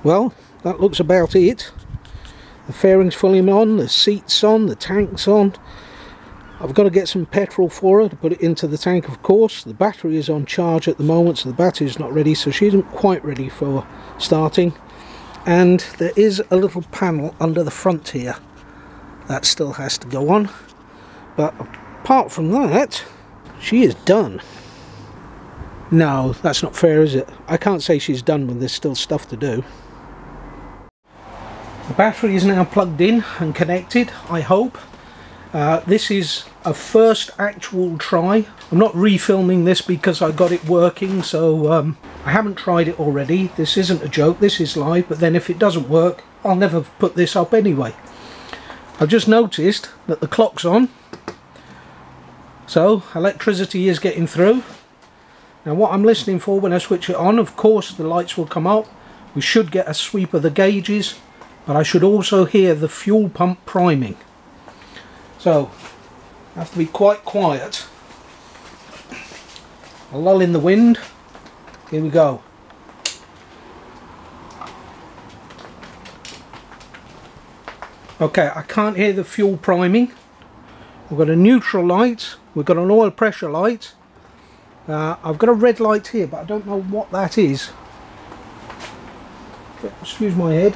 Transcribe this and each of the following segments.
well, that looks about it. The fairing's fully on, the seat's on, the tank's on. I've got to get some petrol for her to put it into the tank, of course. The battery is on charge at the moment, so the battery's not ready, so she isn't quite ready for starting. And there is a little panel under the front here that still has to go on, but apart from that, she is done. No, that's not fair, is it? I can't say she's done when there's still stuff to do. The battery is now plugged in and connected, I hope. This is a first actual try. I'm not refilming this because I got it working, so I haven't tried it already. This isn't a joke, this is live, but then if it doesn't work, I'll never put this up anyway. I've just noticed that the clock's on, so electricity is getting through. Now what I'm listening for when I switch it on, of course the lights will come up. We should get a sweep of the gauges, but I should also hear the fuel pump priming. So I have to be quite quiet. A lull in the wind. Here we go. Okay, I can't hear the fuel priming. We've got a neutral light, we've got an oil pressure light. I've got a red light here, but I don't know what that is. Excuse my head.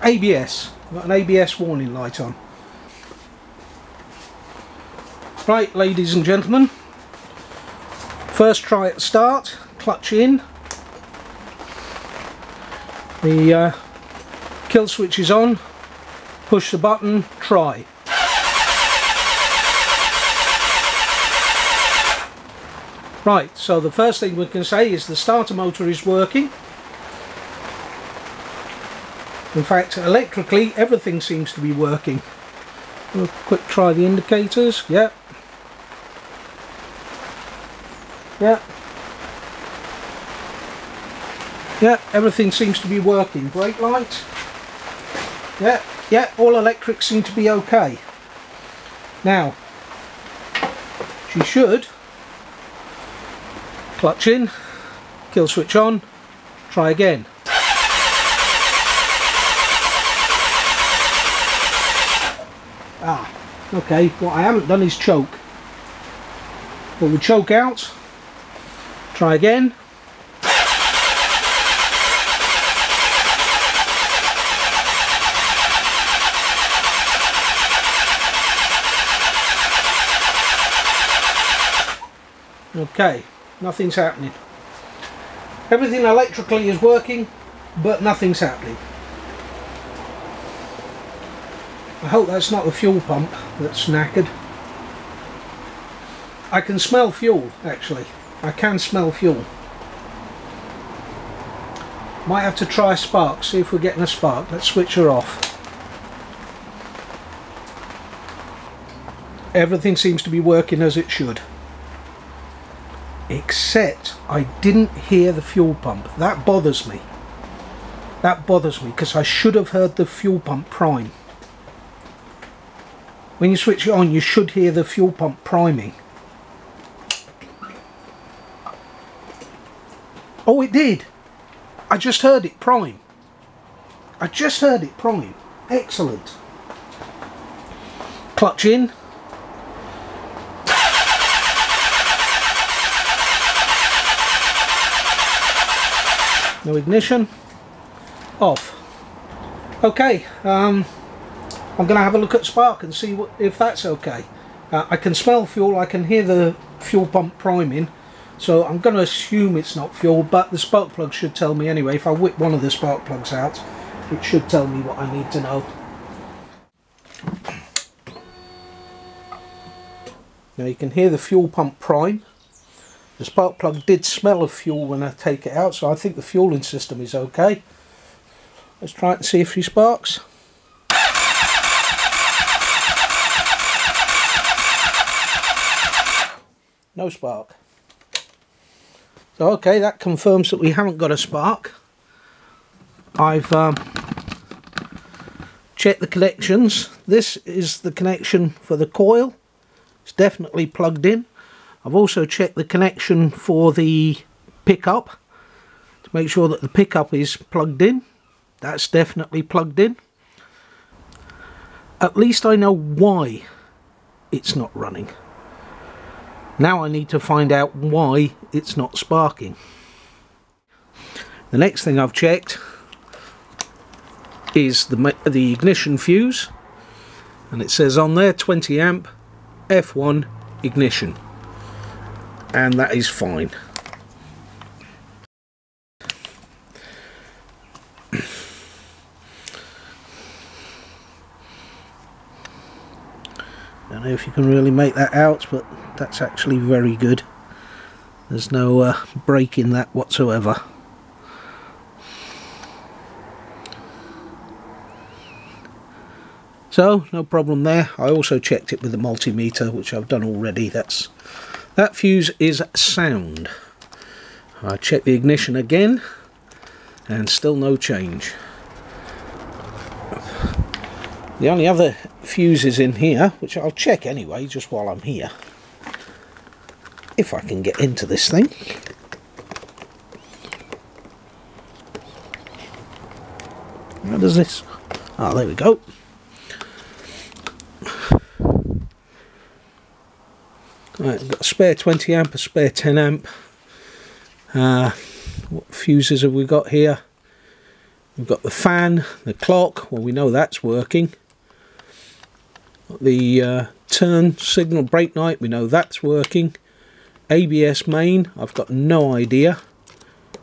ABS. I've got an ABS warning light on. Right, ladies and gentlemen. First try at start. Clutch in. The kill switch is on. Push the button, try. Right, so the first thing we can say is the starter motor is working. In fact, electrically, everything seems to be working. We'll quick try the indicators. Yep. Yep. Yep, everything seems to be working. Brake light. Yep. Yeah, all electrics seem to be okay. Now, she should clutch in, kill switch on, try again. Ah, okay, what I haven't done is choke. Pull the choke out, try again. Okay, nothing's happening. Everything electrically is working, but nothing's happening. I hope that's not the fuel pump that's knackered. I can smell fuel, actually. I can smell fuel. Might have to try a spark, see if we're getting a spark. Let's switch her off. Everything seems to be working as it should. Except I didn't hear the fuel pump. That bothers me. That bothers me because I should have heard the fuel pump prime. When you switch it on, you should hear the fuel pump priming. Oh, it did. I just heard it prime. I just heard it prime. Excellent. Clutch in. No ignition. Off. Okay, I'm going to have a look at spark and see if that's okay. I can smell fuel, I can hear the fuel pump priming, so I'm going to assume it's not fuel, but the spark plug should tell me anyway. If I whip one of the spark plugs out, it should tell me what I need to know. Now you can hear the fuel pump prime. The spark plug did smell of fuel when I take it out, so I think the fueling system is okay. Let's try it and see if she sparks. No spark. So okay, that confirms that we haven't got a spark. I've checked the connections. This is the connection for the coil. It's definitely plugged in. I've also checked the connection for the pickup to make sure that the pickup is plugged in. that's definitely plugged in. At least I know why it's not running. Now I need to find out why it's not sparking. The next thing I've checked is the ignition fuse, and it says on there 20 amp F1 ignition, and that is fine. I don't know if you can really make that out, but that's actually very good. There's no break in that whatsoever. So no problem there. I also checked it with the multimeter, which I've done already. That fuse is sound. I checked the ignition again, and still no change. The only other fuses in here, which I'll check anyway, just while I'm here, if I can get into this thing. How does this? Oh, there we go. Right, I've got a spare 20 amp, a spare 10 amp. What fuses have we got here? We've got the fan, the clock, well we know that's working. The turn signal brake light, we know that's working. ABS main, I've got no idea.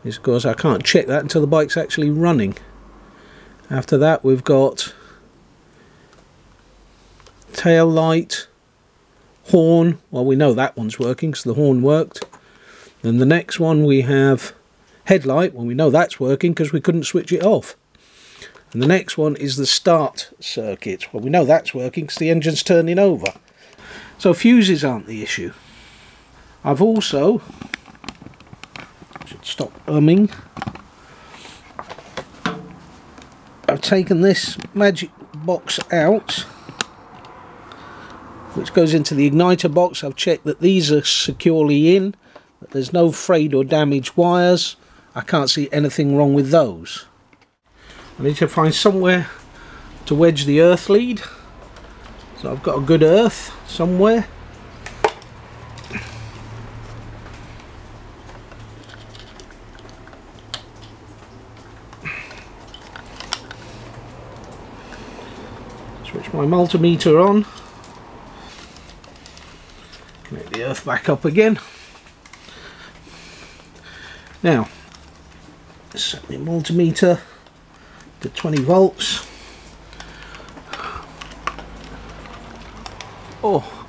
It's because I can't check that until the bike's actually running. After that we've got tail light, horn, well we know that one's working because the horn worked. Then the next one we have headlight, well we know that's working because we couldn't switch it off. And the next one is the start circuit, well we know that's working because the engine's turning over. So fuses aren't the issue. I've also, should stop humming, I've taken this magic box out, which goes into the igniter box. I've checked that these are securely in, that there's no frayed or damaged wires. I can't see anything wrong with those. I need to find somewhere to wedge the earth lead, so I've got a good earth somewhere. Switch my multimeter on. Connect the earth back up again. Now, set the multimeter to 20 volts. Oh,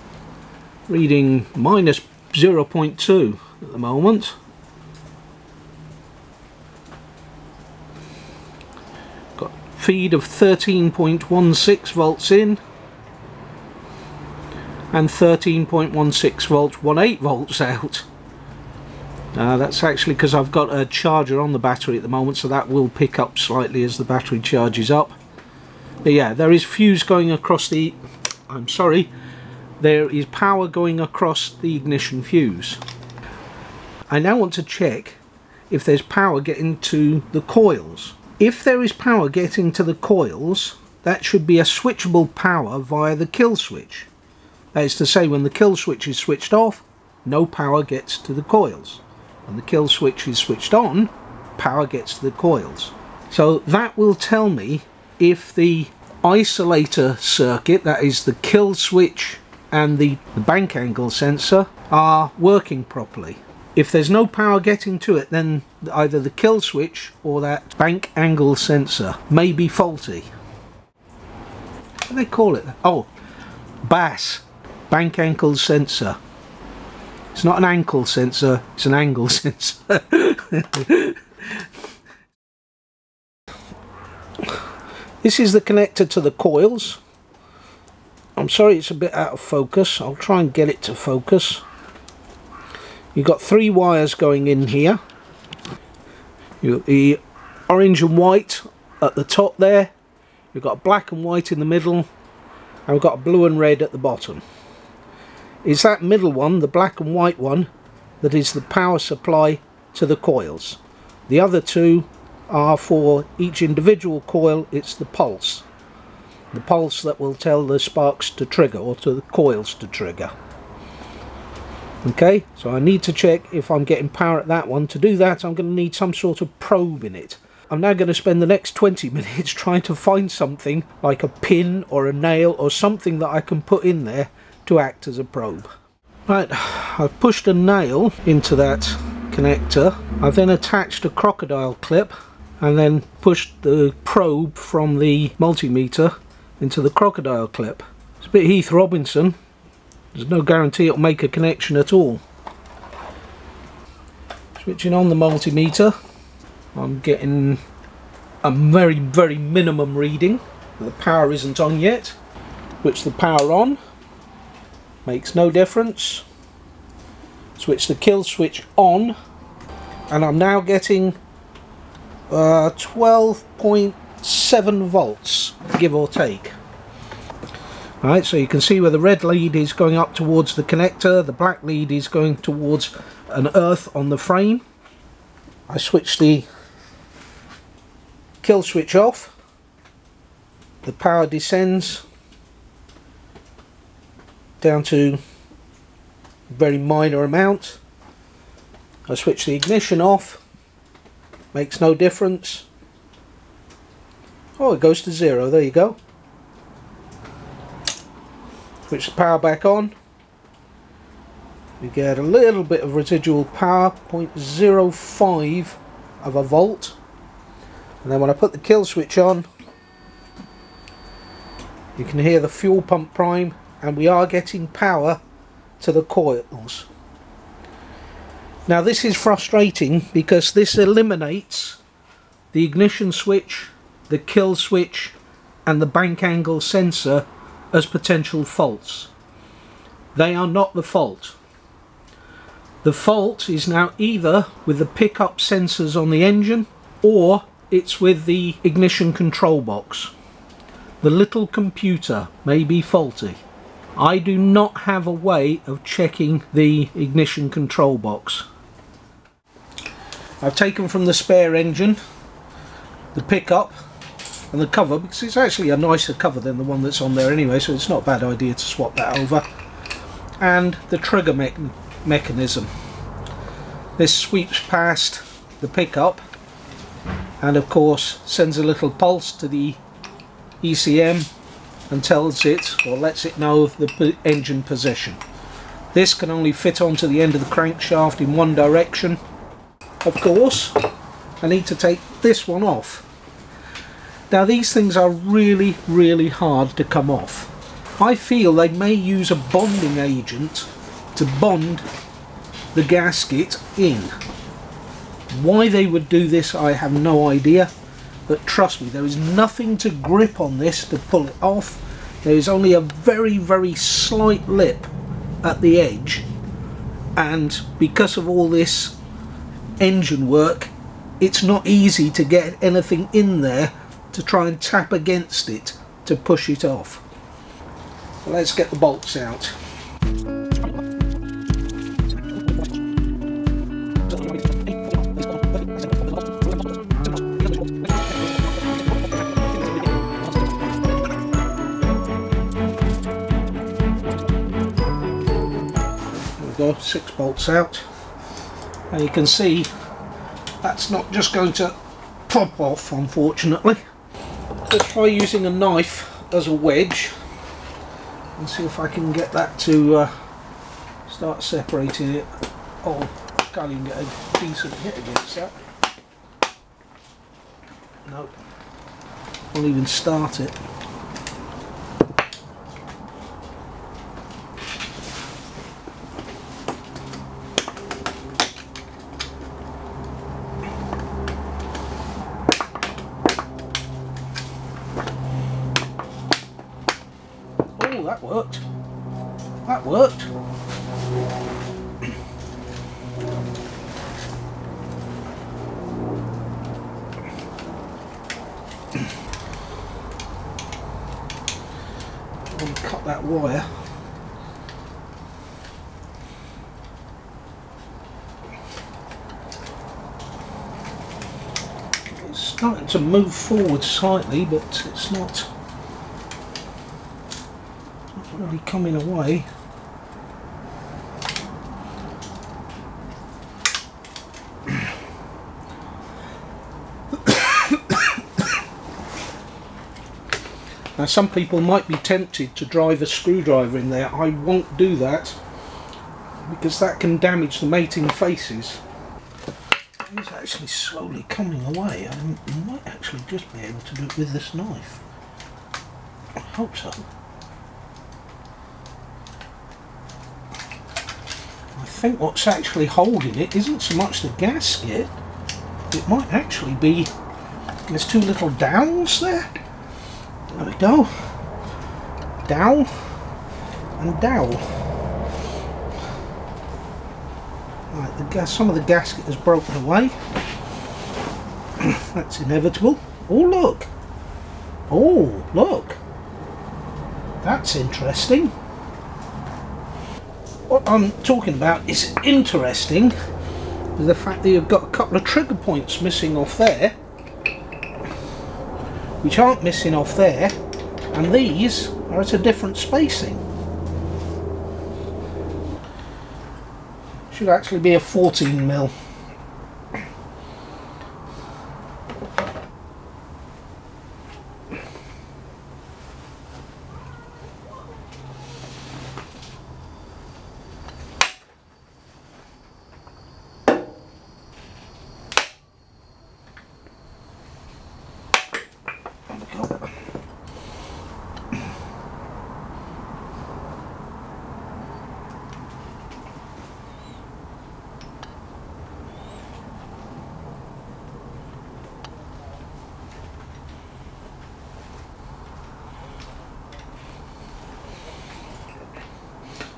reading minus 0.2 at the moment. Got feed of 13.16 volts in and 13.16 volts, 18 volts out. That's actually because I've got a charger on the battery at the moment, so that will pick up slightly as the battery charges up. But yeah, there is fuse going across the... there is power going across the ignition fuse. I now want to check if there's power getting to the coils. If there is power getting to the coils, that should be a switchable power via the kill switch. That is to say, when the kill switch is switched off, no power gets to the coils. When the kill switch is switched on, power gets to the coils. So that will tell me if the isolator circuit, that is the kill switch and the bank angle sensor, are working properly. If there's no power getting to it, then either the kill switch or that bank angle sensor may be faulty. What do they call it? Oh, BAS, bank angle sensor. It's not an ankle sensor, it's an angle sensor. This is the connector to the coils. I'm sorry it's a bit out of focus. I'll try and get it to focus. You've got 3 wires going in here. You've got the orange and white at the top there. You've got black and white in the middle. And we've got blue and red at the bottom. It's that middle one, the black and white one, that is the power supply to the coils. The other two are for each individual coil. It's the pulse that will tell the sparks to trigger, or to the coils to trigger. Okay, so I need to check if I'm getting power at that one. To do that, I'm going to need some sort of probe in it. I'm now going to spend the next 20 minutes trying to find something like a pin or a nail or something that I can put in there to act as a probe. Right, I've pushed a nail into that connector. I've then attached a crocodile clip and then pushed the probe from the multimeter into the crocodile clip. It's a bit Heath Robinson. There's no guarantee it'll make a connection at all. Switching on the multimeter, I'm getting a very, very minimum reading. The power isn't on yet. Switch the power on. Makes no difference. Switch the kill switch on. And I'm now getting 12.7 volts, give or take. Right, so you can see where the red lead is going up towards the connector, the black lead is going towards an earth on the frame. I switch the kill switch off, the power descends down to a very minor amount. I switch the ignition off, makes no difference. Oh, it goes to 0, there you go. Switch the power back on. We get a little bit of residual power, 0.05 of a volt. And then when I put the kill switch on, you can hear the fuel pump prime, and we are getting power to the coils. Now this is frustrating because this eliminates the ignition switch, the kill switch and the bank angle sensor as potential faults. They are not the fault. The fault is now either with the pickup sensors on the engine, or it's with the ignition control box. The little computer may be faulty. I do not have a way of checking the ignition control box. I've taken from the spare engine the pickup and the cover, because it's actually a nicer cover than the one that's on there anyway, so it's not a bad idea to swap that over, and the trigger mechanism. This sweeps past the pickup and of course sends a little pulse to the ECM and tells it, or lets it know, the engine position. This can only fit onto the end of the crankshaft in one direction. Of course, I need to take this one off. Now these things are really, really hard to come off. I feel they may use a bonding agent to bond the gasket in. Why they would do this, I have no idea, but trust me, there is nothing to grip on this to pull it off. There is only a very, very slight lip at the edge, and because of all this engine work, it's not easy to get anything in there to try and tap against it to push it off. So let's get the bolts out. There we go, 6 bolts out. And you can see that's not just going to pop off, unfortunately. Let's try using a knife as a wedge and see if I can get that to start separating it. Oh, can't even get a decent hit against that. Nope, won't even start it. Oh, that worked. That worked. I want to cut that wire. It's starting to move forward slightly, but it's not really coming away. Now some people might be tempted to drive a screwdriver in there. I won't do that because that can damage the mating faces. It's actually slowly coming away. I might actually just be able to do it with this knife. I hope so. I think what's actually holding it isn't so much the gasket. It might actually be, there's two little dowels there. There we go. Dowel and dowel. Right, some of the gasket has broken away. That's inevitable. Oh look! Oh look! That's interesting. What I'm talking about is interesting is the fact that you've got a couple of trigger points missing off there, which aren't missing off there, and these are at a different spacing. Should actually be a 14mm.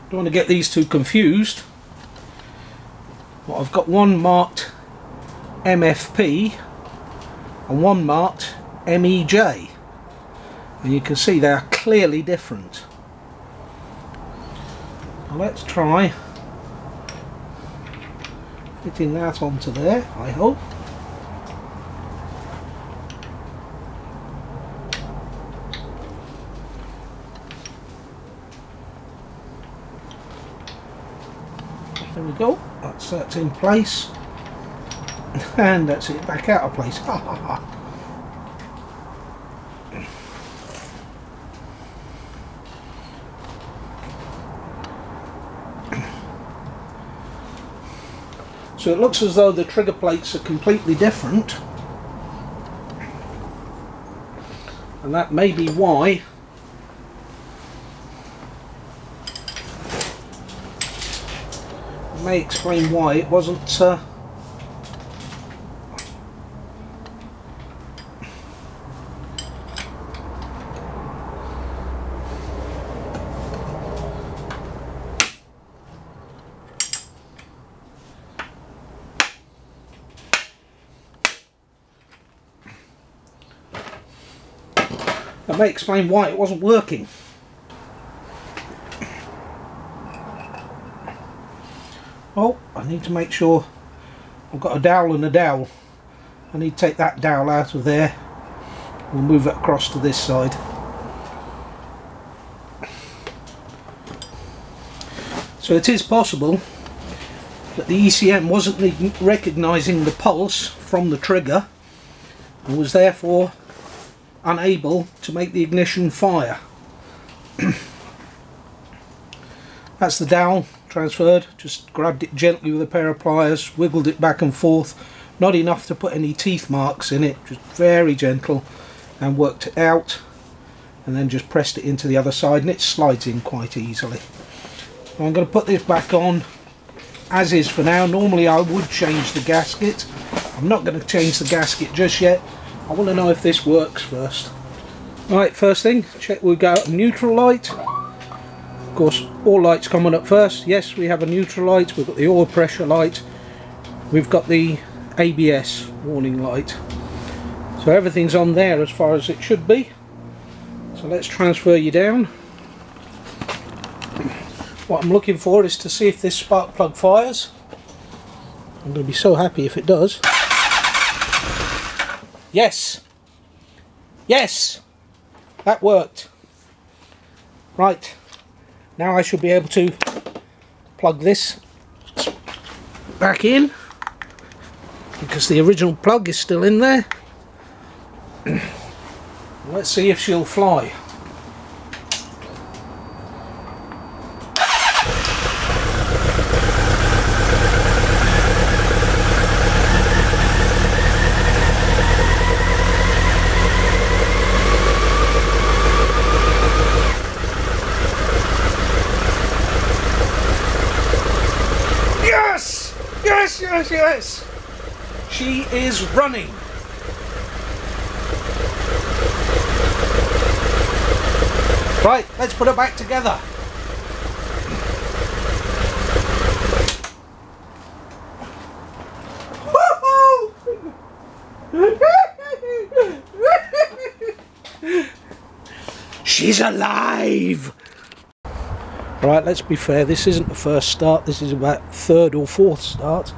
Don't want to get these two confused. Well, I've got one marked MFP and one marked MEJ, and you can see they are clearly different. Now let's try fitting that onto there, I hope. There we go, that's in place, and that's it back out of place. Ha ha ha. So it looks as though the trigger plates are completely different, and that may be why may explain why it wasn't that may explain why it wasn't working. Oh, I need to make sure I've got a dowel and a dowel. I need to take that dowel out of there. We'll move it across to this side. So it is possible that the ECM wasn't recognising the pulse from the trigger and was therefore unable to make the ignition fire. That's the dowel transferred. Just grabbed it gently with a pair of pliers, wiggled it back and forth, not enough to put any teeth marks in it, just very gentle, and worked it out, and then just pressed it into the other side, and it slides in quite easily. So I'm going to put this back on as is for now. Normally I would change the gasket. I'm not going to change the gasket just yet. I want to know if this works first. Right, first thing, check we've got a neutral light. Of course, all lights coming up first. Yes, we have a neutral light, we've got the oil pressure light, we've got the ABS warning light. So everything's on there as far as it should be. So let's transfer you down. What I'm looking for is to see if this spark plug fires. I'm going to be so happy if it does. Yes! Yes! That worked. Right, now I should be able to plug this back in, because the original plug is still in there. Let's see if she'll fly. Yes! Yes, yes, yes! She is running. Right, let's put her back together. She's alive! Right, let's be fair, this isn't the first start, this is about third or fourth start,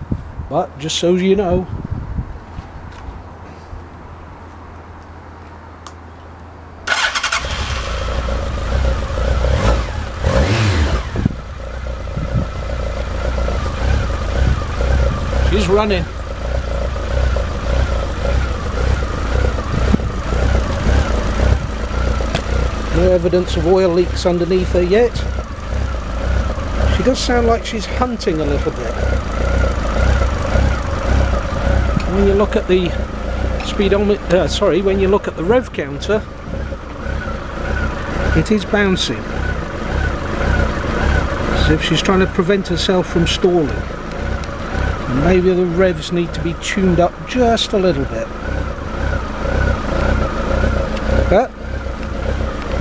but just so you know. She's running. No evidence of oil leaks underneath her yet. She does sound like she's hunting a little bit. When you look at the speedometer, when you look at the rev counter, it is bouncing. As if she's trying to prevent herself from stalling. And maybe the revs need to be tuned up just a little bit. But,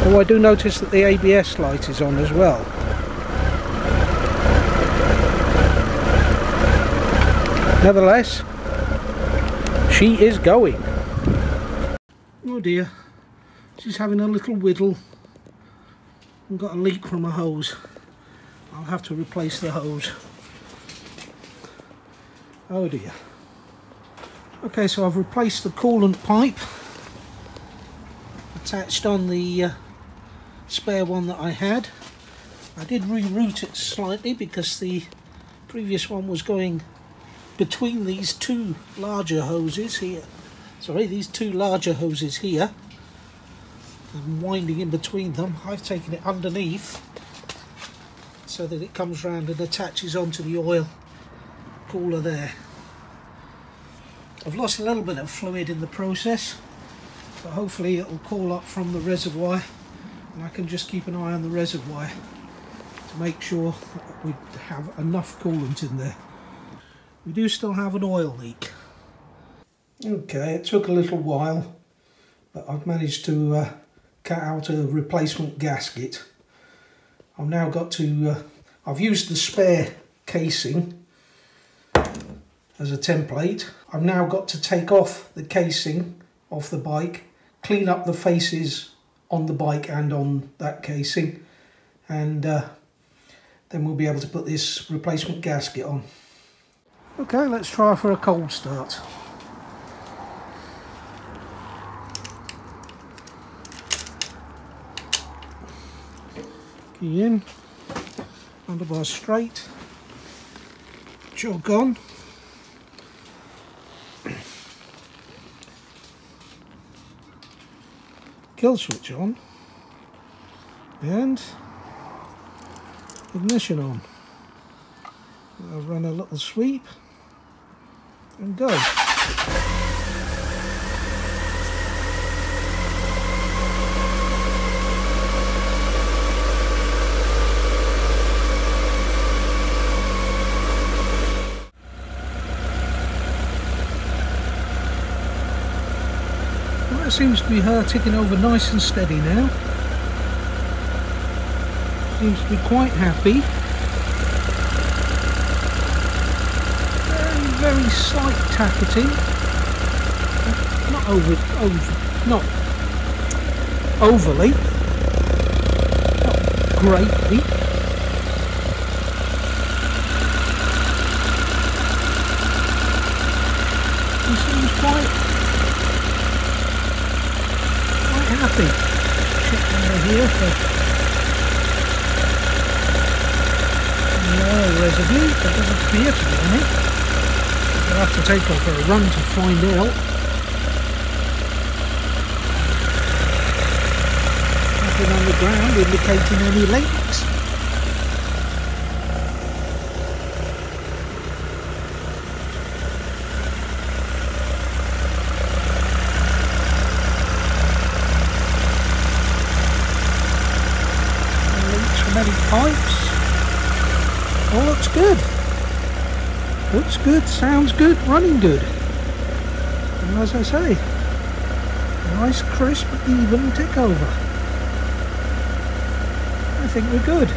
oh, I do notice that the ABS light is on as well. Nevertheless, she is going. Oh dear, she's having a little whittle and got a leak from a hose. I'll have to replace the hose. Oh dear. Okay, so I've replaced the coolant pipe attached on the spare one that I had. I did reroute it slightly because the previous one was going between these two larger hoses here. Sorry, these two larger hoses here, and winding in between them. I've taken it underneath so that it comes round and attaches onto the oil cooler there. I've lost a little bit of fluid in the process, but hopefully it will cool up from the reservoir, and I can just keep an eye on the reservoir to make sure that we have enough coolant in there. We do still have an oil leak. Okay, it took a little while, but I've managed to cut out a replacement gasket. I've now got to, I've used the spare casing as a template. I've now got to take off the casing off the bike, clean up the faces on the bike and on that casing, and then we'll be able to put this replacement gasket on. Okay, let's try for a cold start. Key in, underbar straight, jog on. Kill switch on, and ignition on. I'll run a little sweep and go. Well, it seems to be her ticking over nice and steady now. Seems to be quite happy. Very slight tacketing, not not overly, not greatly. It seems quite any oil residue. There doesn't appear to be any. I'll have to take off for a run to find out. Nothing on the ground indicating any leaks. Many pipes. All looks good. Looks good, sounds good, running good. And as I say, nice, crisp, even tick over. I think we're good.